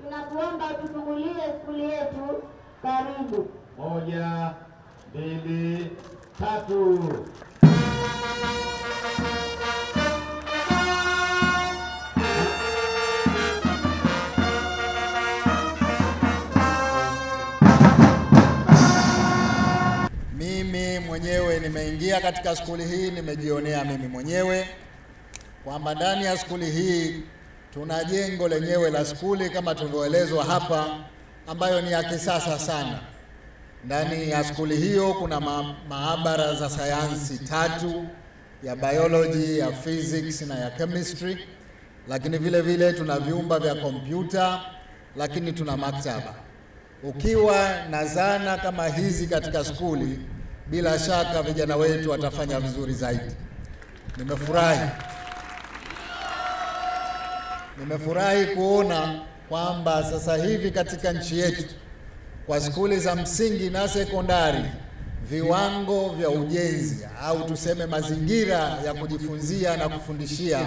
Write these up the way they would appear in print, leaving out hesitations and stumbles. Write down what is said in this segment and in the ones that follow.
Tunakuomba tufungulie skuli yetu. Karibu. 1, 2, 3. Mimi mwenyewe nimeingia katika skuli hii, nimejionea mimi mwenyewe kwamba ndani ya skuli hii tuna jengo lenyewe la skuli kama tulivyoelezwa hapa, ambayo ni ya kisasa sana. Ndani ya skuli hiyo kuna maabara za sayansi 3 ya biology, ya physics na ya chemistry, lakini vile vile tuna vyumba vya kompyuta, lakini tuna maktaba. Ukiwa na zana kama hizi katika skuli, bila shaka vijana wetu watafanya vizuri zaidi. Nimefurahi kuona kwamba sasa hivi katika nchi yetu kwa skuli za msingi na sekondari viwango vya ujenzi au tuseme mazingira ya kujifunzia na kufundishia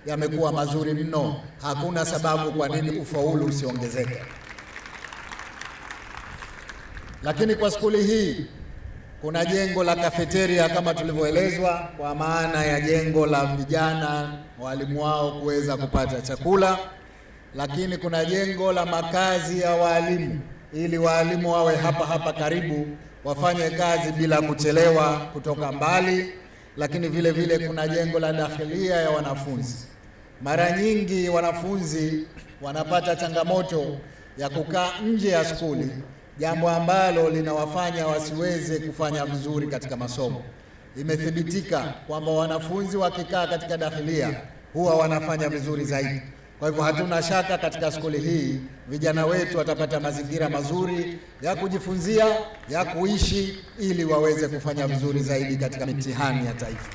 yamekuwa mazuri mno. Hakuna sababu kwa nini ufaulu usiongezeke. Lakini kwa skuli hii kuna jengo la kafeteria kama tulivyoelezwa, kwa maana ya jengo la vijana walimu wao kuweza kupata chakula, lakini kuna jengo la makazi ya walimu ili walimu wawe hapa karibu, wafanye kazi bila kuchelewa kutoka mbali. Lakini vile vile kuna jengo la dakhilia ya wanafunzi. Mara nyingi wanafunzi wanapata changamoto ya kukaa nje ya skuli, jambo ambalo linawafanya wasiweze kufanya vizuri katika masomo. Imethibitika kwamba wanafunzi wakikaa katika dakhilia huwa wanafanya vizuri zaidi. Kwa hivyo hatuna shaka katika skuli hii vijana wetu watapata mazingira mazuri ya kujifunzia, ya kuishi, ili waweze kufanya vizuri zaidi katika mitihani ya taifa.